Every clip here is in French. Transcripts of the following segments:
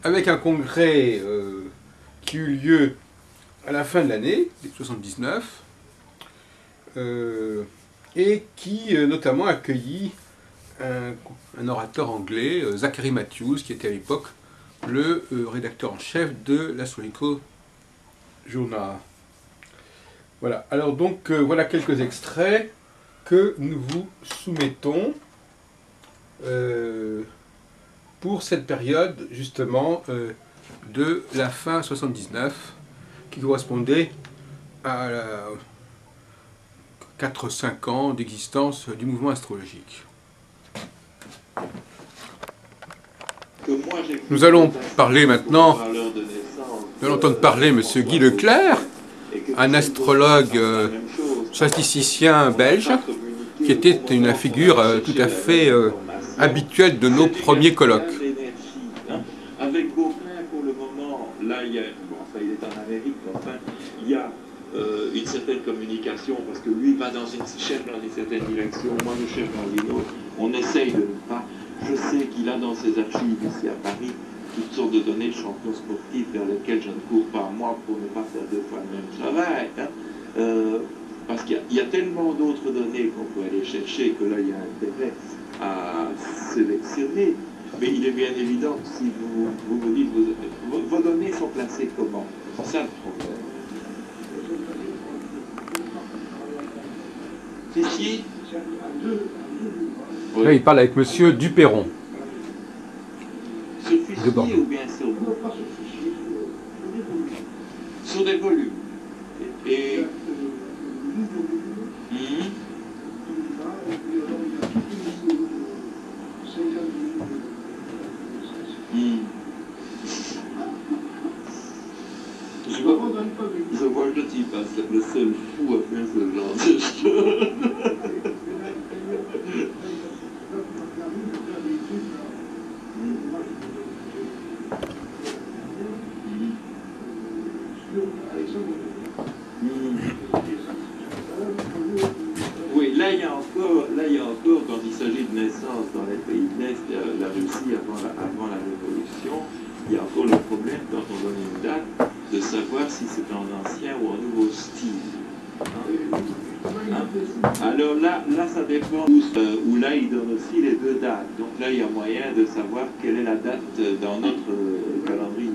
avec un congrès qui eut lieu à la fin de l'année, 1979, et qui notamment accueillit un orateur anglais, Zachary Matthews, qui était à l'époque le rédacteur en chef de l'Astrological Journal. Voilà, alors donc voilà quelques extraits que nous vous soumettons pour cette période justement de la fin 79 qui correspondait à 4-5 ans d'existence du mouvement astrologique. Nous allons parler maintenant, nous allons entendre parler M. Guy Leclerc, un astrologue statisticien belge, qui était une figure tout à fait habituelle de nos premiers colloques. Avec Beauclerc, pour le moment, là, il y a, bon, enfin, il est en Amérique, enfin, il y a une certaine communication, parce que lui va dans une certaine direction, moi je cherche dans une autre, on essaye de ne pas. Je sais qu'il a dans ses archives ici à Paris toutes sortes de données de champions sportifs vers lesquels je ne cours pas moi pour ne pas faire deux fois le même travail. Hein. Parce qu'il y a tellement d'autres données qu'on peut aller chercher que là il y a intérêt à sélectionner. Mais il est bien évident que si vous me dites vos données sont placées comment, c'est ça le problème. Ici oui. Là, il parle avec M. Duperron. Sur fichier ou bien sur des volumes. Et je vois que tu passes le seul fou à faire ce genre de choses. Oui, là il y a encore, quand il s'agit de naissance dans les pays de l'Est, la Russie avant la Révolution, il y a encore le problème quand on donne une date de savoir si c'est en ancien ou en nouveau style. Alors là ça dépend, où là il donne aussi les deux dates. Donc là il y a moyen de savoir quelle est la date dans notre calendrier.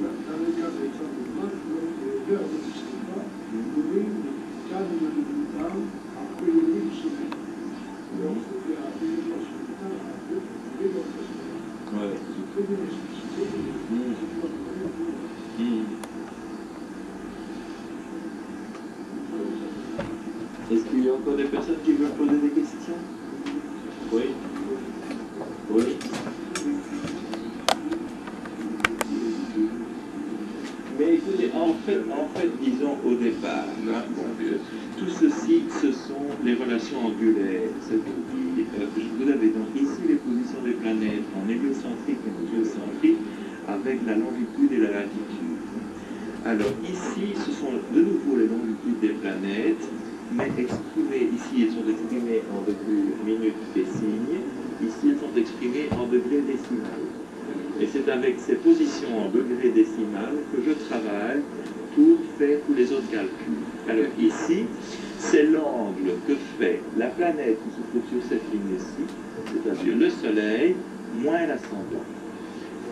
Est-ce qu'il y a encore des personnes qui veulent poser des questions? Oui. Oui. Mais écoutez, en fait, disons au départ, hein, tout ceci, ce sont les relations angulaires. Vous avez donc ici les positions des planètes en héliocentrique et en géocentrique avec la longitude et la latitude. Alors ici, ce sont de nouveau les longitudes des planètes, mais exprimées, ici elles sont exprimées en degrés, minutes et signes, ici elles sont exprimées en degrés décimales. Et c'est avec ces positions en degrés décimales que je travaille pour faire tous les autres calculs. Alors ici, c'est l'angle que fait la planète qui se trouve sur cette ligne-ci, c'est-à-dire le Soleil moins l'ascendant.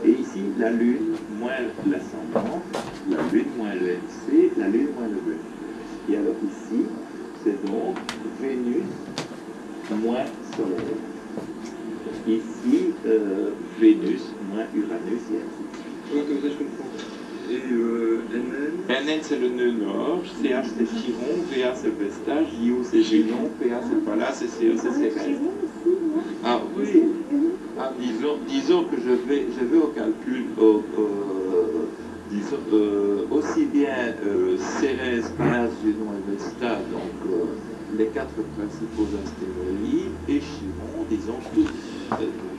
Et ici, la Lune moins l'ascendant, la Lune moins le MC, la Lune moins le Mercure. Et alors ici, c'est donc Vénus moins Soleil. Ici, Vénus moins Uranus et ainsi de suite. Ouais, comme ça je comprends. Et NN NN c'est le nœud nord, CH c'est Chiron, VA c'est Vesta, JO c'est Génon, PA c'est Pallas, et CE c'est Cérès. Ah oui. Ah, disons que je vais au calcul, aussi bien Cérès, Pallas, Génon et Vesta, donc les quatre principaux astéroïdes, et Chiron, disons,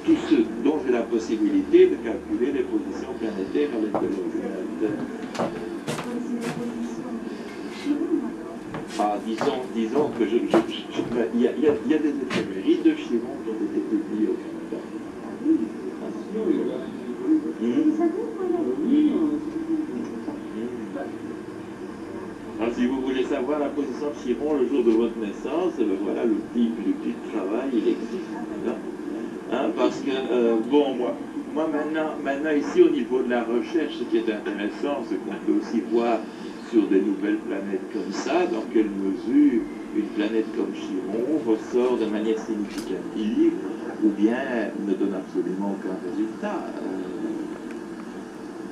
tous ceux dont j'ai la possibilité de calculer les positions planétaires avec de l'ordinateur. Ah, disons que il y a des éphémérides de Chiron qui ont été publiées au Canada. Alors, si vous voulez savoir la position de Chiron le jour de votre naissance, ben voilà, le petit travail, il existe. Hein, parce que, bon, moi maintenant, ici, au niveau de la recherche, ce qui est intéressant, c'est qu'on peut aussi voir sur des nouvelles planètes comme ça, dans quelle mesure une planète comme Chiron ressort de manière significative, ou bien ne donne absolument aucun résultat.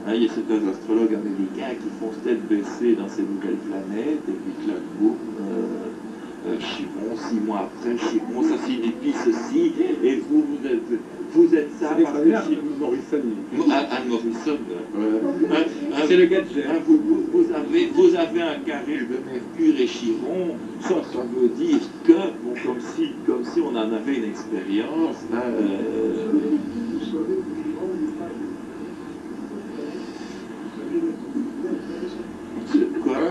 Il y a certains astrologues américains qui font tête baissée dans ces nouvelles planètes, et puis que là, boum, Chiron, 6 mois après, Chiron, ça signifie ceci, et vous êtes ça parce que Chiron... Anne Morrison. C'est le gadget. Vous avez un carré de Mercure et Chiron, ça veut dire que, bon, comme si on en avait une expérience, quoi?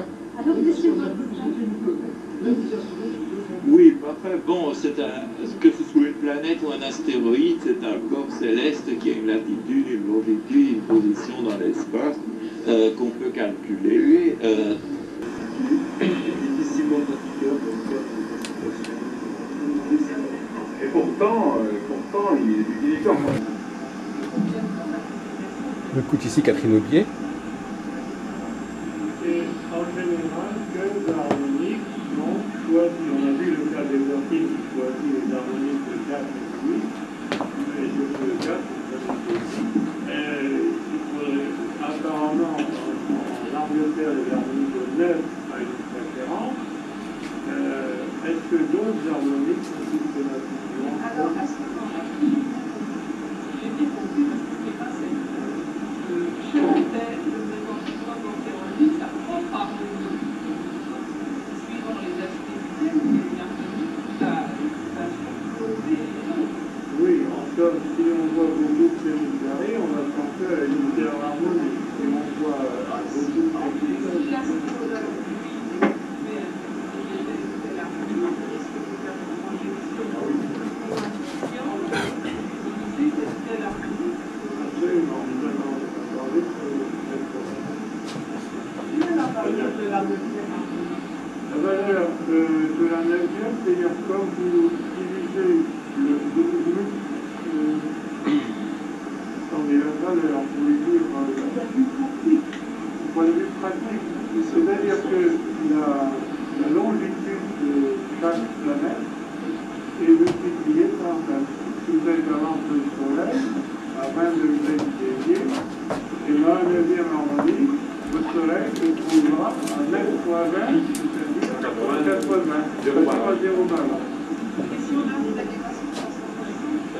Oui, enfin bon, que ce soit une planète ou un astéroïde, c'est un corps céleste qui a une latitude, une longitude, une position dans l'espace qu'on peut calculer. Difficilement et pourtant, il est comme... On écoute ici Catherine Aubier. Et en général, que l'harmonique sont choisis. On a vu le cas des orchides qui choisit les harmoniques de 4 et 8, et surtout le 4, apparemment, en Angleterre, les harmoniques de 9 a une préférence. Est-ce que d'autres harmoniques sont systématiquement... Alors, à ce moment-là, j'ai bien compris parce que ce n'est pas cette chantelle de mémoire dans sa propre harmonie. Suivant les activités, les harmonies, ça explosé. Oui, en somme, si on voit beaucoup de séminaires, on va penser à une harmonie. Si on voit beaucoup de La valeur de la neuvième, c'est-à-dire comme vous divisez le double, attendez, la valeur, vous voulez dire, point de vue pratique, c'est-à-dire que la longitude de chaque planète est multipliée par 20. Si vous êtes par exemple le Soleil, à 20 degrés déviés, et dans la neuvième harmonie, le Soleil se trouvera à 9 fois 20, c'est-à-dire 80. 0,20. Et si on a des agrégations de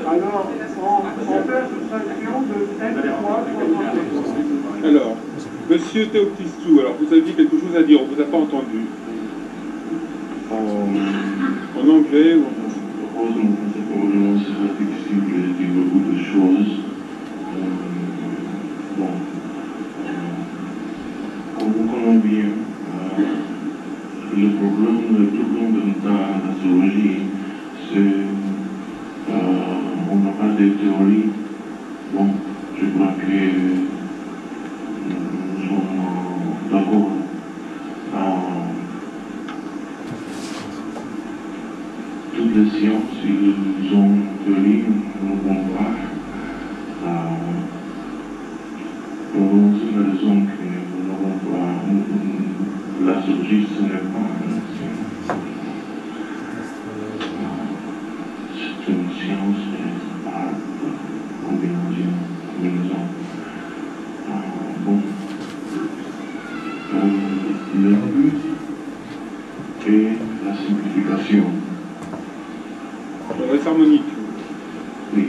360, Alors, on fait soustraction de n fois 360. Alors, Monsieur Théoctistou, alors vous aviez quelque chose à dire, on ne vous a pas entendu. En anglais ou en français? C'est difficile de dire beaucoup de choses. Bon, comme vous connaissez bien, le problème de l'astrologie, c'est on n'a pas de théorie. Bon, je crois que nous sommes d'accord. Toutes les sciences, ils ont théorie, nous ne pouvons pas. Pour une raison que nous n'avons pas, l'astrologie, ce n'est pas une science. C'est une science par combinaison. Bon. Le but est la simplification. Les harmoniques. Oui.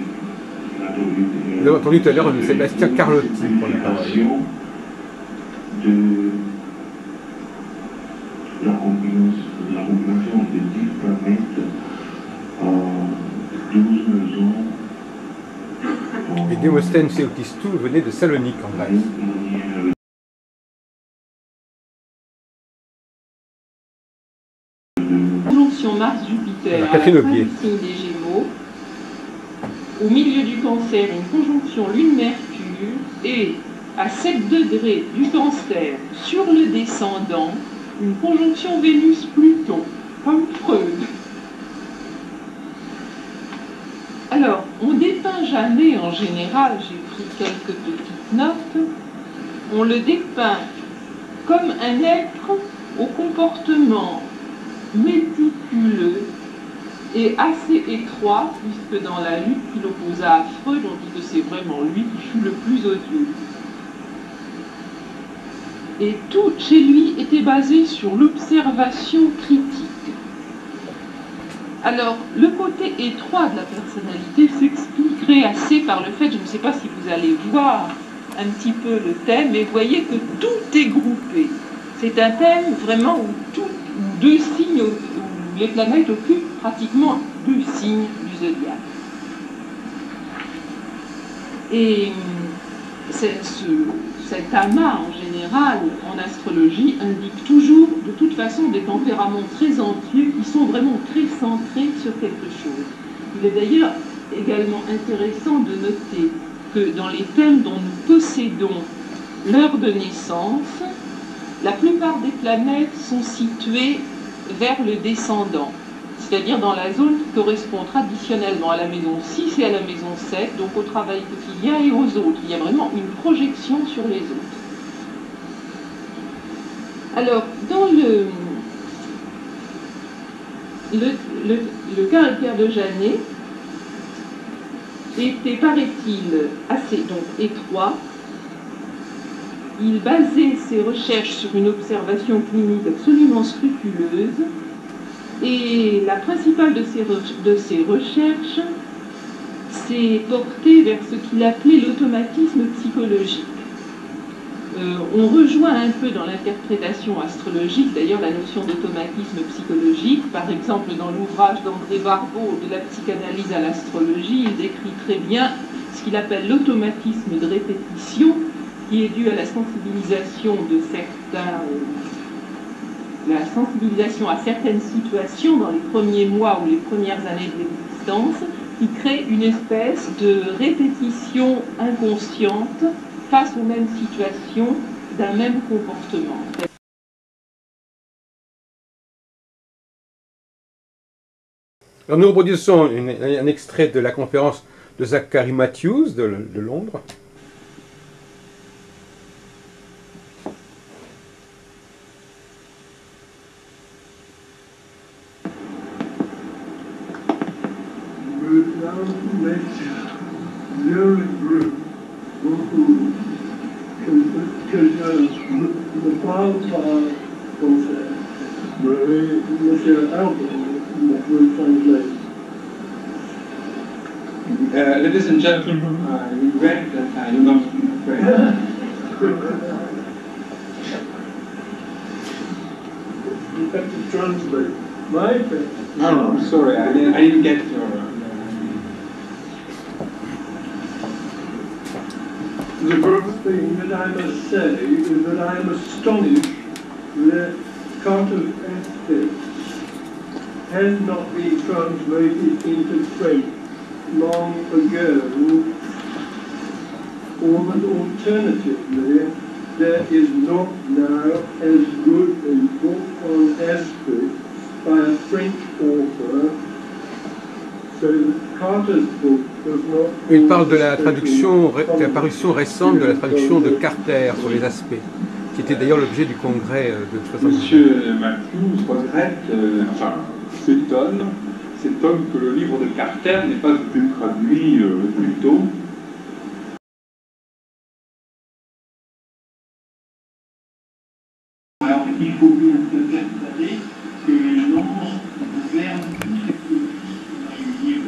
Vous avez entendu tout à l'heure Sébastien Carlotti pour la parole. De la combinaison de 10 planètes, 12 maisons. Et Démosthène Théoctistou venait de Salonique en Grèce. Conjonction Mars-Jupiter, à la fin du signe des Gémeaux. Au milieu du Cancer, une conjonction Lune-Mercure Mercure et à 7 degrés du cancer sur le descendant, une conjonction Vénus-Pluton, comme Freud. Alors, on ne dépeint jamais en général, j'ai pris quelques petites notes, on le dépeint comme un être au comportement méticuleux et assez étroit, puisque dans la lutte qu'il opposa à Freud, on dit que c'est vraiment lui qui fut le plus odieux. Et tout chez lui était basé sur l'observation critique. Alors, le côté étroit de la personnalité s'expliquerait assez par le fait, je ne sais pas si vous allez voir un petit peu le thème, mais voyez que tout est groupé. C'est un thème vraiment où deux signes, où les planètes occupent pratiquement 2 signes du zodiaque. Et cet amas en général en astrologie indique toujours de toute façon des tempéraments très entiers qui sont vraiment très centrés sur quelque chose. Il est d'ailleurs également intéressant de noter que dans les thèmes dont nous possédons l'heure de naissance, la plupart des planètes sont situées vers le descendant, c'est-à-dire dans la zone qui correspond traditionnellement à la maison 6 et à la maison 7, donc au travail quotidien et aux autres. Il y a vraiment une projection sur les autres. Alors, dans le caractère de Janet était, paraît-il, assez donc étroit. Il basait ses recherches sur une observation clinique absolument scrupuleuse. Et la principale de ses recherches s'est portée vers ce qu'il appelait l'automatisme psychologique. On rejoint un peu dans l'interprétation astrologique, d'ailleurs, la notion d'automatisme psychologique. Par exemple, dans l'ouvrage d'André Barbeau, de la psychanalyse à l'astrologie, il décrit très bien ce qu'il appelle l'automatisme de répétition, qui est dû à la sensibilisation de certains... la sensibilisation à certaines situations dans les premiers mois ou les premières années de l'existence, qui crée une espèce de répétition inconsciente face aux mêmes situations d'un même comportement. Alors nous reproduisons un extrait de la conférence de Zachary Matthews de Londres. Ladies and gentlemen, I regret that I am not prepared. You have to translate my thing. Oh, I'm sorry, I didn't get your... The first thing that I must say is that I am astonished that Carter's aspects has not been translated into French long ago, or that alternatively there is not now as good a book on aspects by a French author, so that Carter's book does not... Il parle de la traduction, de la parution récente de la traduction de Carter sur les aspects, qui était d'ailleurs l'objet du congrès de 1978. Monsieur Matthews regrette, enfin s'étonne que le livre de Carter n'ait pas été traduit plus tôt. Alors, il faut bien se persuader que les nombres gouvernent toutes les politiques dans l'univers.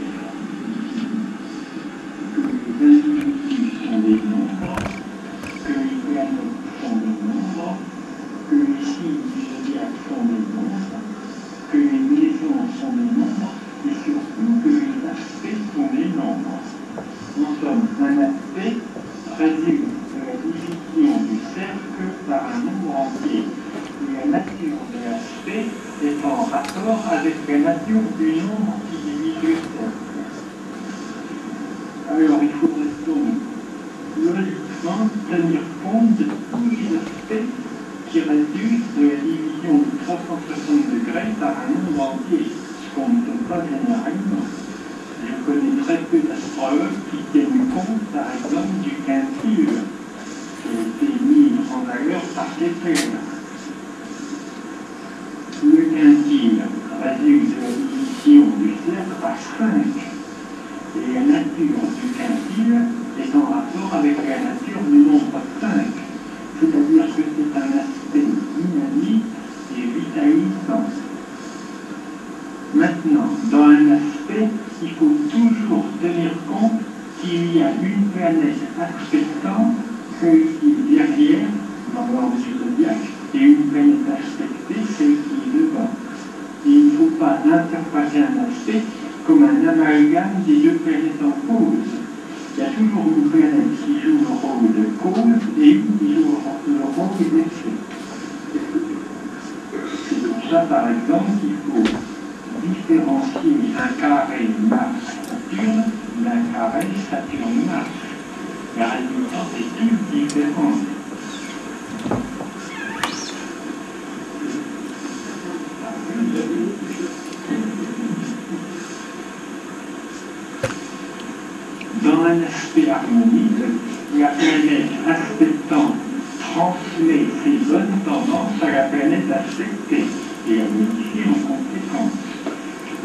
Que les individus sont des nombres, que les planètes sont des nombres, que les signes du zodiaque sont des nombres, que les maisons sont des nombres, et surtout que les aspects sont des nombres. En somme, un aspect résulte la division du cercle par un nombre entier. La nature de l'aspect est en rapport avec la nature du nombre qui divise le cercle. Alors il faudrait donc le résultat tenir compte de tous les aspects qui résultent de la division de 360 degrés par un nombre entier, ce qu'on ne fait pas généralement. Je connais très peu d'astrologues qui tiennent compte, par exemple, du quintile, qui a été mis en valeur par Kepler. Le quintile résulte de la division du cercle par 5. Et la nature du quintile est en rapport avec la nature du nombre 5. C'est-à-dire que c'est un aspect dynamique et vitalisant. Maintenant, dans un aspect, il faut toujours tenir compte qu'il y a une planète aspectante, celle qui est derrière, dans l'ordre du zodiaque, et une planète aspectée, celle qui est devant. Et il ne faut pas interpréter un aspect comme un amalgame des deux planètes en cause. Il y a toujours une planète qui joue le rôle de cause et une qui joue le rôle d'effet. C'est pour ça, par exemple, qu'il faut différencier un carré Mars-Saturne d'un carré Saturne-Mars. La résultante est toute différente. Dans un aspect harmonique, la planète aspectante transmet ses bonnes tendances à la planète aspectée et la modifie en conséquence.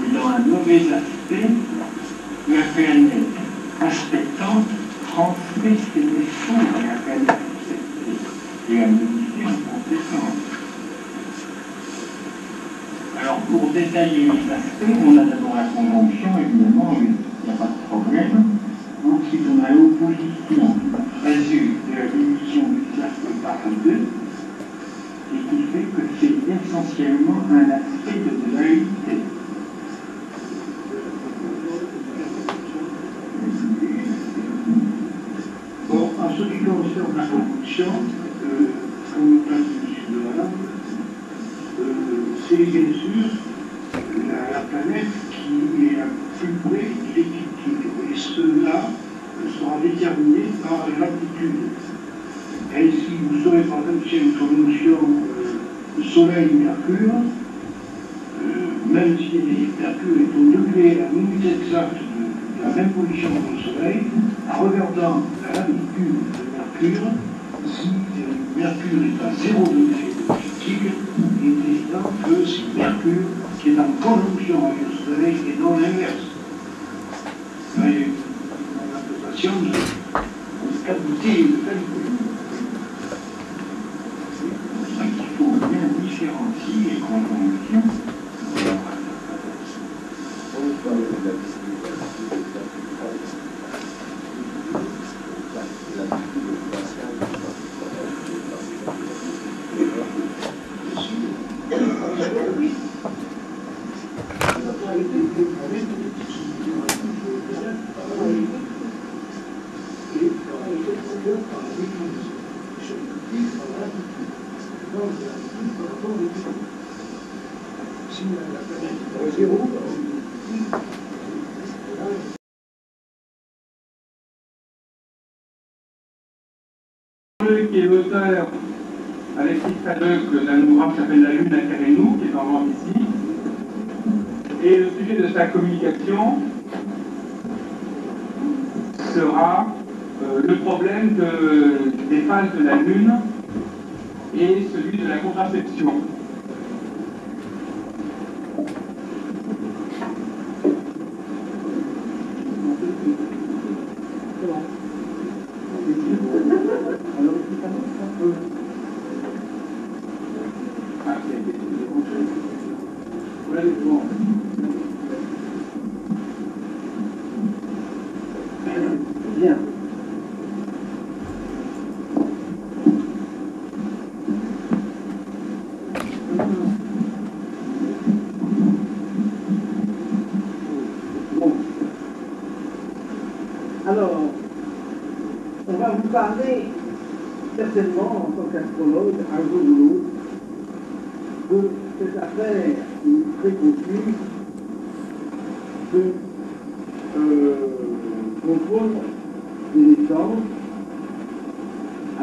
Et dans un mauvais aspect, la planète aspectante transmet ses défauts à la planète aspectée et la modifie en conséquence. Alors pour détailler les aspects, on a d'abord la conjonction, évidemment, il n'y a pas de problème. Ensuite, on a l'opposition qui résulte de la division du cercle par 2 et qui fait que c'est essentiellement un aspect de dualité. Bon, en ce qui concerne la conjonction, comme le place du de la langue, c'est bien sûr la planète qui est la plus près de l'équilibre. Et cela sera déterminé par l'altitude. Ainsi, vous saurez par exemple si une conjonction Soleil-Mercure, même si Mercure est au degré à la minute exacte de la même position que le Soleil, en regardant la latitude de Mercure, si Mercure est à 0 degré de l'équilibre, il est évident que c'est Mercure qui est en conjonction avec le Soleil et non l'inverse. Il y a une interprétation de qualité et de qualité. C'est pour ça qu'il faut bien différencier les conjonctions. Qui est l'auteur, Alexis Tadeuc, d'un ouvrage qui s'appelle La Lune à Carré-nous, qui est en vente ici. Et le sujet de sa communication sera le problème des phases de la Lune et celui de la contraception. Bien. Bon. Alors, on va vous parler certainement en tant qu'astrologue, un jour ou l'autre, de cette affaire très confuse de contrôle des naissances à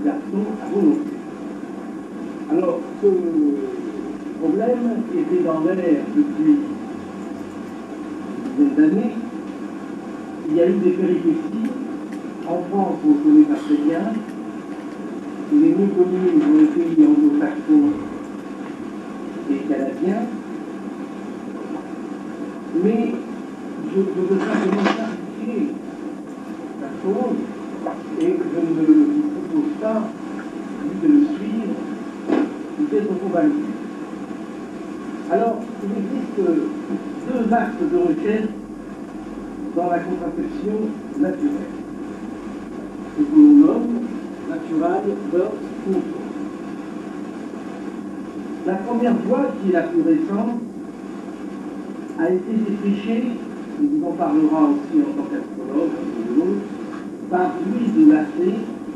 carton à volonté. Alors, ce problème était dans l'air depuis une dizaine d'années. Il y a eu des péripéties. En France, on ne connaît pas très bien. Les mieux connus ont été pays anglo-saxons et canadiens. Mais je veux simplement clarifier la chose et je ne vous propose pas de le suivre ou d'être convaincu. Alors, il existe deux axes de recherche dans la contraception naturelle. Ce que l'on nomme natural birth control. La première voie, qui est la plus récente, a été défrichée, il vous en parlera aussi en tant qu'anthropologue, un peu de l'autre, par Louise de Lacé,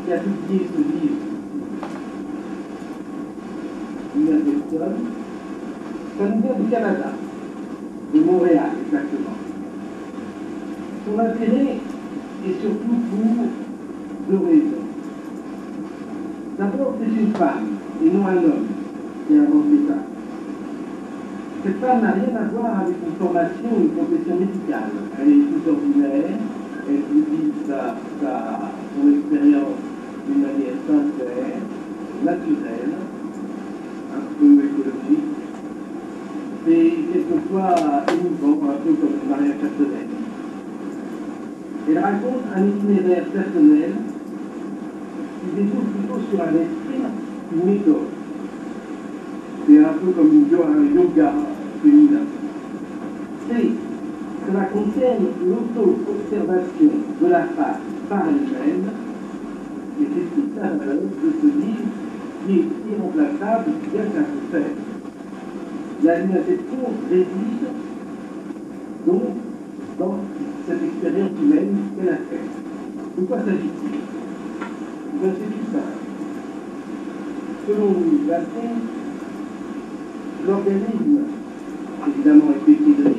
qui a publié ce livre, Universal. Ça nous vient du Canada, de Montréal exactement. Son intérêt est surtout pour deux raisons. D'abord, c'est une femme, et non un homme, qui a inventé ça. Cette femme n'a rien à voir avec une formation ou une profession médicale. Elle est tout ordinaire, elle vous dit son expérience d'une manière sincère, naturelle, un peu écologique. C'est quelquefois émouvant, un peu comme une mariage personnel. Elle raconte un itinéraire personnel qui découle plutôt sur un esprit qu'une méthode. C'est un peu comme un yoga féminin. Cela concerne l'auto-observation de la femme par elle-même, et c'est toute la valeur de ce livre qui est irremplaçable, bien qu'un peu faible. L'alimentation réside donc dans cette expérience humaine qu'elle a faite. De quoi s'agit-il? C'est tout simple. Selon Louise Lacé, l'organisme, évidemment, est pédigré,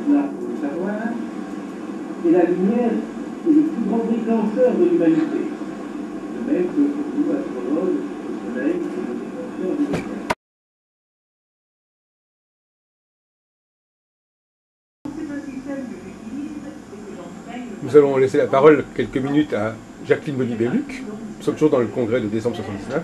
c'est là pour le savoir, et la lumière est le plus grand déclencheur de l'humanité. De même que pour nous, astrologues, le soleil est le déclencheur de l'univers. Nous allons laisser la parole quelques minutes à Jacqueline Bonny-Belluc. Nous sommes toujours dans le congrès de décembre 79.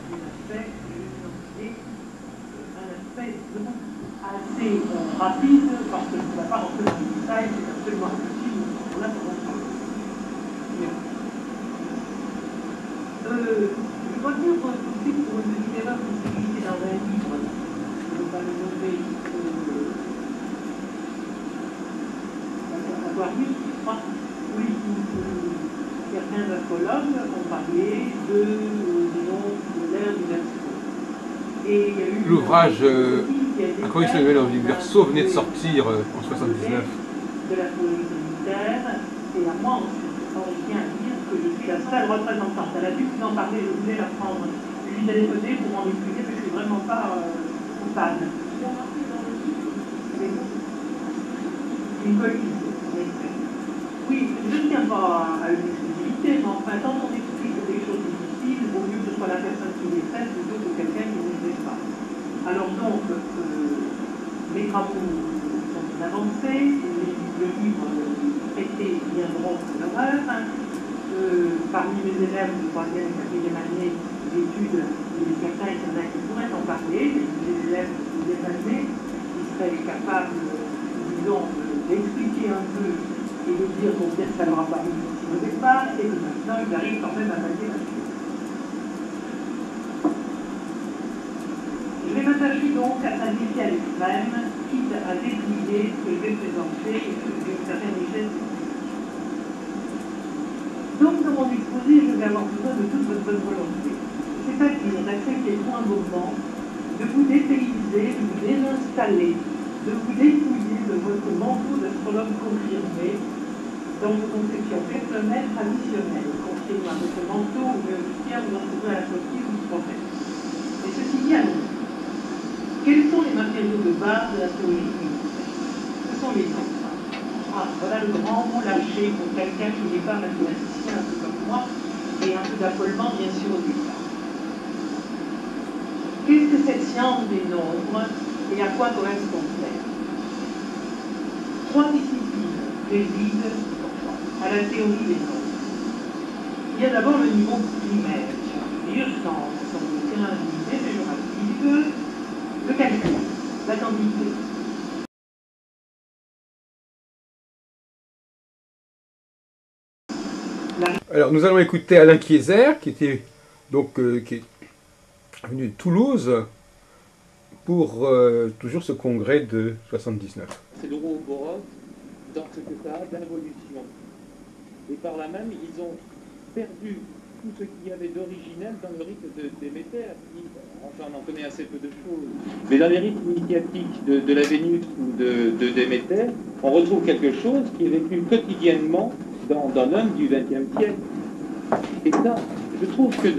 Assez rapide, parce que je ne vais pas rentrer dans les détails, c'est absolument impossible, on a pour je dois dire tout de suite pour une petite erreur qui s'est glissée dans un livre, je ne vais pas le nommer, Aquarius, je crois, où certains astrologues ont parlé de l'ère du Verseau. Et il y a eu l'ouvrage Aquarius, la nouvelle du Verseau venait de sortir en 79. De l'astrologie militaire, et à moi ensuite, je tiens à dire que je suis la seule représentante. Elle a dû vous en parler, je voulais la prendre. Je lui ai téléphoné pour m'en expliquer, mais je ne suis vraiment pas coupable. Une colline. Oui, je ne tiens pas à une exclusivité, mais enfin, quand on explique des choses difficiles, il vaut mieux que ce soit la personne qui les fait plutôt que quelqu'un qui ne les fait pas. Alors donc, mes travaux sont avancés, le livre traité viendront de l'horreur. Parmi mes élèves de 3e et 4e année d'études, il y a certains et certains qui pourraient en parler, des élèves de 2e année qui seraient capables, disons, d'expliquer un peu et de dire combien ça leur a paru difficile au départ, et que maintenant ils arrivent quand même à passer là-dessus. Je vais m'attacher donc à simplifier à l'extrême, quitte à déplier ce que je vais présenter et d'une certaine richesse. Donc, dans mon exposé, je vais avoir besoin de toute votre bonne volonté. C'est-à-dire d'accepter pour un moment, de vous dépayser, de vous désinstaller, de vous dépouiller de votre manteau d'astrologue confirmé dans vos conceptions personnelles traditionnelles. Confiez-moi à votre manteau ou bien vous en trouverez à la sortie ou du prophète. Et ceci dit à nous. Quels sont les matériaux de base de l'astrologie militaire? Ce sont les noms. Voilà le grand mot lâché pour quelqu'un qui n'est pas mathématicien, un peu comme moi, et un peu d'affolement, bien sûr, au départ. science des nombres et à quoi correspond-elle. 3 disciplines résident à la théorie des nombres. Il y a d'abord le niveau primaire, les sciences sont le terrain d'unité péjorative, le calcul, la quantité. Alors nous allons écouter Alain Kieser, qui était donc qui est venu de Toulouse pour toujours ce congrès de 79. C'est l'Ouroboros dans ce que ça a d'involution. Et par là même, ils ont perdu tout ce qu'il y avait d'originel dans le rite de Déméter, qui, enfin on en connaît assez peu de choses. Mais dans les rites initiatiques de la Vénus ou de Déméter, on retrouve quelque chose qui est vécu quotidiennement dans l'homme du XXe siècle. Et ça, je trouve que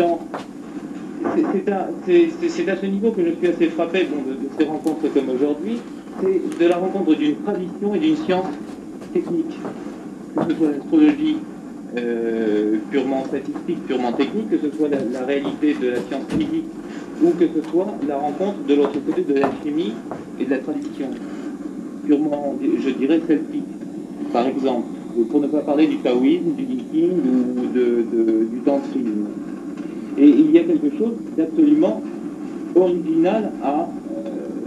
c'est à ce niveau que je suis assez frappé de ces rencontres comme aujourd'hui, c'est de la rencontre d'une tradition et d'une science technique, que ce soit l'astrologie purement statistique, purement technique, que ce soit la réalité de la science physique, ou que ce soit la rencontre de l'autre côté de la chimie et de la tradition, purement, je dirais, celtique, par exemple, pour ne pas parler du taoïsme, du viking ou du tantrisme. Et il y a quelque chose d'absolument original à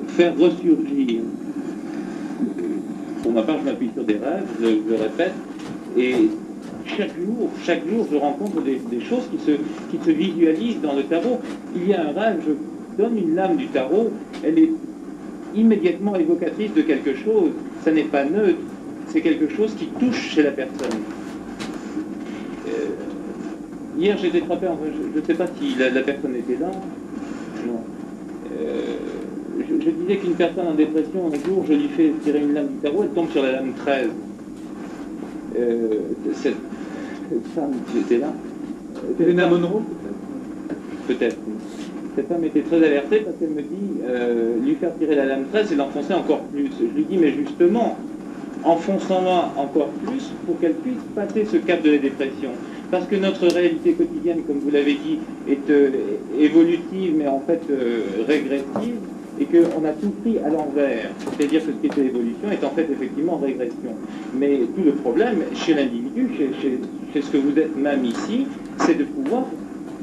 faire ressurgir. Pour ma part, je m'appuie sur des rêves, je le répète, et chaque jour, je rencontre des choses qui se visualisent dans le tarot. Il y a un rêve, je donne une lame du tarot, elle est immédiatement évocatrice de quelque chose, ça n'est pas neutre, c'est quelque chose qui touche chez la personne. Hier, j'étais frappé, je ne sais pas si la personne était là, non. Je disais qu'une personne en dépression, un jour, je lui fais tirer une lame du tarot, elle tombe sur la lame 13. Cette femme qui était là... Helena Monroe, peut-être. Cette femme était très alertée parce qu'elle me dit, lui faire tirer la lame 13, c'est l'enfoncer encore plus. Je lui dis, mais justement, enfonçons-la encore plus pour qu'elle puisse passer ce cap de la dépression. Parce que notre réalité quotidienne, comme vous l'avez dit, est évolutive, mais en fait régressive, et qu'on a tout pris à l'envers. C'est-à-dire que ce qui était évolution est en fait effectivement régression. Mais tout le problème, chez l'individu, chez ce que vous êtes même ici, c'est de pouvoir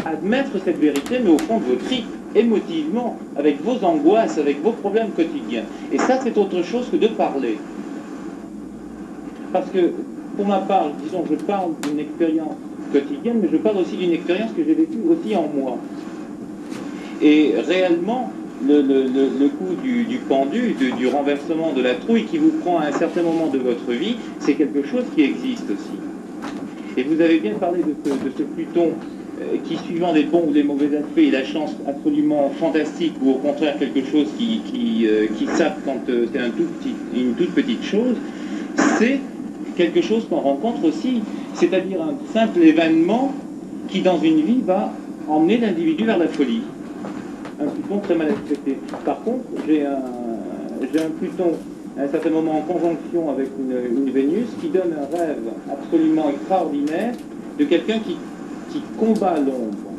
admettre cette vérité, mais au fond de vos tripes, émotivement, avec vos angoisses, avec vos problèmes quotidiens. Et ça, c'est autre chose que de parler. Parce que, pour ma part, disons, je parle d'une expérience quotidienne, mais je parle aussi d'une expérience que j'ai vécue aussi en moi. Et réellement, le coup du pendu, du renversement de la trouille qui vous prend à un certain moment de votre vie, c'est quelque chose qui existe aussi. Et vous avez bien parlé de ce Pluton qui, suivant les bons ou les mauvais aspects, est la chance absolument fantastique, ou au contraire quelque chose qui sape quand c'est une toute petite chose, c'est quelque chose qu'on rencontre aussi, c'est-à-dire un simple événement qui, dans une vie, va emmener l'individu vers la folie. Un Pluton très mal expecté. Par contre, j'ai un Pluton à un certain moment en conjonction avec une Vénus qui donne un rêve absolument extraordinaire de quelqu'un qui combat l'ombre.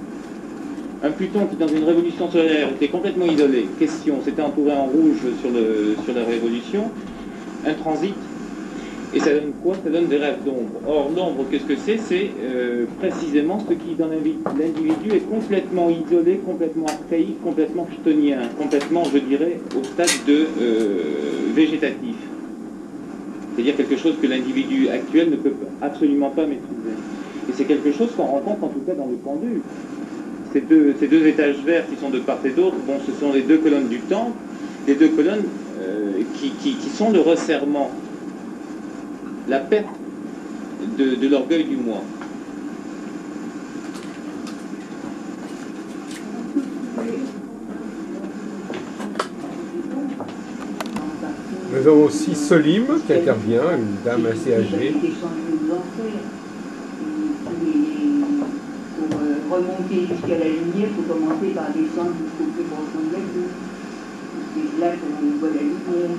Un Pluton qui, dans une révolution solaire, était complètement isolé. Question, c'était entouré en rouge sur la révolution. Un transit. Et ça donne quoi? Ça donne des rêves d'ombre. Or, l'ombre, qu'est-ce que c'est? C'est précisément ce qui, dans l'individu, est complètement isolé, complètement archaïque, complètement chtonien, complètement, je dirais, au stade de végétatif. C'est-à-dire quelque chose que l'individu actuel ne peut absolument pas maîtriser. Et c'est quelque chose qu'on rencontre en tout cas dans le pendu. Ces deux étages verts qui sont de part et d'autre, bon, ce sont les deux colonnes du temple, les deux colonnes qui sont le resserrement, la perte de l'orgueil du moi. Nous avons aussi Solim qui intervient, une dame assez âgée. Pour remonter jusqu'à la lumière, il faut commencer par descendre jusqu'au plus profond de la vie. C'est là qu'on voit la lumière.